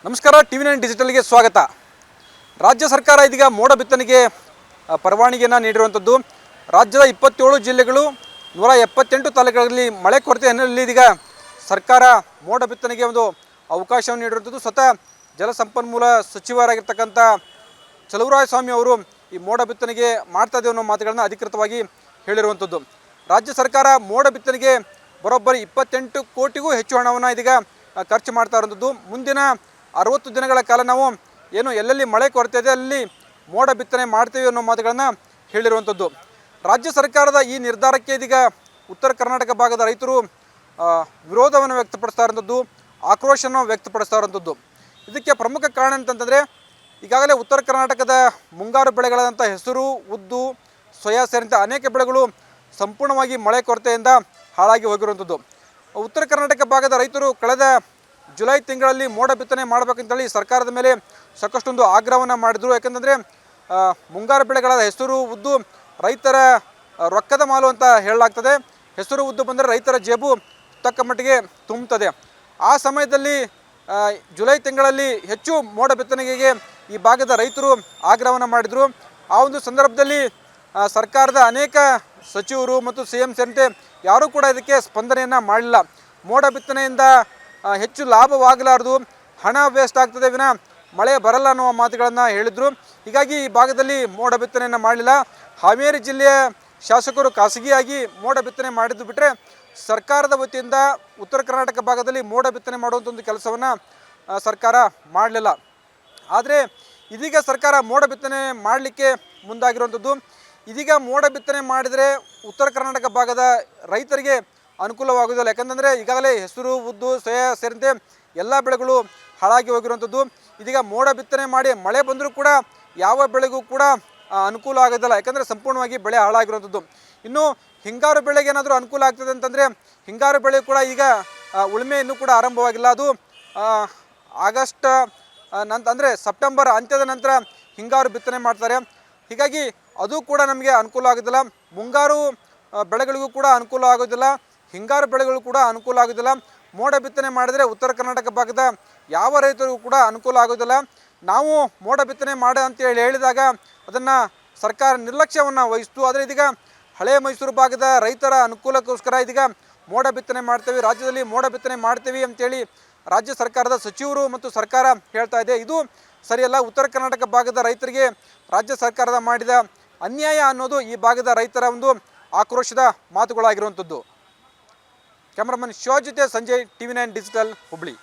ನಮಸ್ಕಾರ, ಟಿವಿ9 ಡಿಜಿಟಲ್ಗೆ ಸ್ವಾಗತ. ರಾಜ್ಯ ಸರ್ಕಾರ ಇದೀಗ ಮೋಡ ಬಿತ್ತನೆಗೆ ಪರವಾನಗಿಯನ್ನು ನೀಡಿರುವಂಥದ್ದು. ರಾಜ್ಯದ 27 ಜಿಲ್ಲೆಗಳು 178 ತಾಲೂಕುಗಳಲ್ಲಿ ಮಳೆ ಕೊರತೆ ಹಿನ್ನೆಲೆಯಲ್ಲಿ ಇದೀಗ ಸರ್ಕಾರ ಮೋಡ ಬಿತ್ತನೆಗೆ ಒಂದು ಅವಕಾಶವನ್ನು ನೀಡಿರುವಂಥದ್ದು. ಸ್ವತಃ ಜಲಸಂಪನ್ಮೂಲ ಸಚಿವರಾಗಿರ್ತಕ್ಕಂಥ ಚಲುವರಾಯಸ್ವಾಮಿ ಅವರು ಈ ಮೋಡ ಬಿತ್ತನೆಗೆ ಮಾಡ್ತಾ ಇದ್ದೇವೆ ಅನ್ನೋ ಮಾತುಗಳನ್ನು ಅಧಿಕೃತವಾಗಿ ಹೇಳಿರುವಂಥದ್ದು. ರಾಜ್ಯ ಸರ್ಕಾರ ಮೋಡ ಬಿತ್ತನೆಗೆ ಬರೋಬ್ಬರಿ 28 ಕೋಟಿಗೂ ಹೆಚ್ಚು ಹಣವನ್ನು ಇದೀಗ ಖರ್ಚು ಮಾಡ್ತಾ ಇರುವಂಥದ್ದು. ಮುಂದಿನ 60 ದಿನಗಳ ಕಾಲ ನಾವು ಏನು ಎಲ್ಲೆಲ್ಲಿ ಮಳೆ ಕೊರತೆ ಇದೆ ಅಲ್ಲಿ ಮೋಡ ಬಿತ್ತನೆ ಮಾಡ್ತೇವೆ ಅನ್ನೋ ಮಾತುಗಳನ್ನು ಹೇಳಿರುವಂಥದ್ದು. ರಾಜ್ಯ ಸರ್ಕಾರದ ಈ ನಿರ್ಧಾರಕ್ಕೆ ಇದೀಗ ಉತ್ತರ ಕರ್ನಾಟಕ ಭಾಗದ ರೈತರು ವಿರೋಧವನ್ನು ವ್ಯಕ್ತಪಡಿಸ್ತಾ ಇರುವಂಥದ್ದು, ಆಕ್ರೋಶವನ್ನು ವ್ಯಕ್ತಪಡಿಸ್ತಾ ಇರುವಂಥದ್ದು. ಇದಕ್ಕೆ ಪ್ರಮುಖ ಕಾರಣ ಅಂತಂತಂದರೆ, ಈಗಾಗಲೇ ಉತ್ತರ ಕರ್ನಾಟಕದ ಮುಂಗಾರು ಬೆಳೆಗಳಾದಂಥ ಹೆಸರು, ಉದ್ದು, ಸೋಯಾ ಸೇರಿದಂತೆ ಅನೇಕ ಬೆಳೆಗಳು ಸಂಪೂರ್ಣವಾಗಿ ಮಳೆ ಕೊರತೆಯಿಂದ ಹಾಳಾಗಿ ಹೋಗಿರುವಂಥದ್ದು. ಉತ್ತರ ಕರ್ನಾಟಕ ಭಾಗದ ರೈತರು ಕಳೆದ ಜುಲೈ ತಿಂಗಳಲ್ಲಿ ಮೋಡ ಬಿತ್ತನೆ ಮಾಡಬೇಕಂತೇಳಿ ಸರ್ಕಾರದ ಮೇಲೆ ಸಾಕಷ್ಟೊಂದು ಆಗ್ರಹವನ್ನು ಮಾಡಿದರು. ಯಾಕಂತಂದರೆ ಮುಂಗಾರು ಬೆಳೆಗಳಾದ ಹೆಸರು, ಉದ್ದು ರೈತರ ರೊಕ್ಕದ ಮಾಲು ಅಂತ ಹೇಳಲಾಗ್ತದೆ. ಹೆಸರು, ಉದ್ದು ಬಂದರೆ ರೈತರ ಜೇಬು ತಕ್ಕ ಮಟ್ಟಿಗೆ ತುಂಬುತ್ತದೆ. ಆ ಸಮಯದಲ್ಲಿ ಜುಲೈ ತಿಂಗಳಲ್ಲಿ ಹೆಚ್ಚು ಮೋಡ ಬಿತ್ತನೆಗೆ ಈ ಭಾಗದ ರೈತರು ಆಗ್ರಹವನ್ನು ಮಾಡಿದರು. ಆ ಒಂದು ಸಂದರ್ಭದಲ್ಲಿ ಸರ್ಕಾರದ ಅನೇಕ ಸಚಿವರು ಮತ್ತು CM ಸೇರಿದಂತೆ ಯಾರೂ ಕೂಡ ಇದಕ್ಕೆ ಸ್ಪಂದನೆಯನ್ನು ಮಾಡಲಿಲ್ಲ. ಮೋಡ ಬಿತ್ತನೆಯಿಂದ ಹೆಚ್ಚು ಲಾಭವಾಗಲಾರದು, ಹಣ ವೇಸ್ಟ್ ಆಗ್ತದೆ ವಿನ ಮಳೆ ಬರಲ್ಲ ಅನ್ನುವ ಮಾತುಗಳನ್ನು ಹೇಳಿದರು. ಹೀಗಾಗಿ ಈ ಭಾಗದಲ್ಲಿ ಮೋಡ ಬಿತ್ತನೆಯನ್ನು ಮಾಡಲಿಲ್ಲ. ಹಾವೇರಿ ಜಿಲ್ಲೆಯ ಶಾಸಕರು ಖಾಸಗಿಯಾಗಿ ಮೋಡ ಬಿತ್ತನೆ ಮಾಡಿದ್ದು ಬಿಟ್ಟರೆ ಸರ್ಕಾರದ ವತಿಯಿಂದ ಉತ್ತರ ಕರ್ನಾಟಕ ಭಾಗದಲ್ಲಿ ಮೋಡ ಬಿತ್ತನೆ ಮಾಡುವಂಥ ಒಂದು ಕೆಲಸವನ್ನು ಸರ್ಕಾರ ಮಾಡಲಿಲ್ಲ. ಆದರೆ ಇದೀಗ ಸರ್ಕಾರ ಮೋಡ ಬಿತ್ತನೆ ಮಾಡಲಿಕ್ಕೆ ಮುಂದಾಗಿರುವಂಥದ್ದು. ಇದೀಗ ಮೋಡ ಬಿತ್ತನೆ ಮಾಡಿದರೆ ಉತ್ತರ ಕರ್ನಾಟಕ ಭಾಗದ ರೈತರಿಗೆ ಅನುಕೂಲವಾಗುವುದಿಲ್ಲ. ಯಾಕಂತಂದರೆ ಈಗಾಗಲೇ ಹೆಸರು, ಉದ್ದು, ಸೋಯಾ ಸೇರಿದಂತೆ ಎಲ್ಲ ಬೆಳೆಗಳು ಹಾಳಾಗಿ ಹೋಗಿರುವಂಥದ್ದು. ಇದೀಗ ಮೋಡ ಬಿತ್ತನೆ ಮಾಡಿ ಮಳೆ ಬಂದರೂ ಕೂಡ ಯಾವ ಬೆಳೆಗೂ ಕೂಡ ಅನುಕೂಲ ಆಗೋದಿಲ್ಲ. ಯಾಕಂದರೆ ಸಂಪೂರ್ಣವಾಗಿ ಬೆಳೆ ಹಾಳಾಗಿರುವಂಥದ್ದು. ಇನ್ನು ಹಿಂಗಾರು ಬೆಳೆಗೆ ಏನಾದರೂ ಅನುಕೂಲ ಆಗ್ತದೆ ಅಂತಂದರೆ ಹಿಂಗಾರು ಬೆಳೆ ಕೂಡ ಈಗ ಉಳುಮೆ ಇನ್ನೂ ಕೂಡ ಆರಂಭವಾಗಿಲ್ಲ. ಅದು ಆಗಸ್ಟ್ ಅಂದರೆ ಸೆಪ್ಟೆಂಬರ್ ಅಂತ್ಯದ ನಂತರ ಹಿಂಗಾರು ಬಿತ್ತನೆ ಮಾಡ್ತಾರೆ. ಹೀಗಾಗಿ ಅದು ಕೂಡ ನಮಗೆ ಅನುಕೂಲ ಆಗೋದಿಲ್ಲ. ಮುಂಗಾರು ಬೆಳೆಗಳಿಗೂ ಕೂಡ ಅನುಕೂಲ ಆಗೋದಿಲ್ಲ, ಹಿಂಗಾರು ಬೆಳೆಗಳು ಕೂಡ ಅನುಕೂಲ ಆಗೋದಿಲ್ಲ. ಮೋಡ ಬಿತ್ತನೆ ಮಾಡಿದರೆ ಉತ್ತರ ಕರ್ನಾಟಕ ಭಾಗದ ಯಾವ ರೈತರಿಗೂ ಕೂಡ ಅನುಕೂಲ ಆಗೋದಿಲ್ಲ. ನಾವು ಮೋಡ ಬಿತ್ತನೆ ಮಾಡ ಅಂತೇಳಿ ಹೇಳಿದಾಗ ಅದನ್ನು ಸರ್ಕಾರ ನಿರ್ಲಕ್ಷ್ಯವನ್ನು ವಹಿಸ್ತು. ಆದರೆ ಇದೀಗ ಹಳೆಯ ಮೈಸೂರು ಭಾಗದ ರೈತರ ಅನುಕೂಲಕ್ಕೋಸ್ಕರ ಇದೀಗ ಮೋಡ ಬಿತ್ತನೆ ಮಾಡ್ತೇವೆ, ರಾಜ್ಯದಲ್ಲಿ ಮೋಡ ಬಿತ್ತನೆ ಮಾಡ್ತೇವೆ ಅಂತೇಳಿ ರಾಜ್ಯ ಸರ್ಕಾರದ ಸಚಿವರು ಮತ್ತು ಸರ್ಕಾರ ಹೇಳ್ತಾ ಇದೆ. ಇದು ಸರಿಯಲ್ಲ. ಉತ್ತರ ಕರ್ನಾಟಕ ಭಾಗದ ರೈತರಿಗೆ ರಾಜ್ಯ ಸರ್ಕಾರದ ಮಾಡಿದ ಅನ್ಯಾಯ ಅನ್ನೋದು ಈ ಭಾಗದ ರೈತರ ಒಂದು ಆಕ್ರೋಶದ ಮಾತುಗಳಾಗಿರುವಂಥದ್ದು. ಕ್ಯಾಮರಾಮನ್ ಶಿವ ಜೊತೆ ಸಂಜಯ್, ಟಿವಿ9 ಡಿಜಿಟಲ್, ಹುಬ್ಳಿ.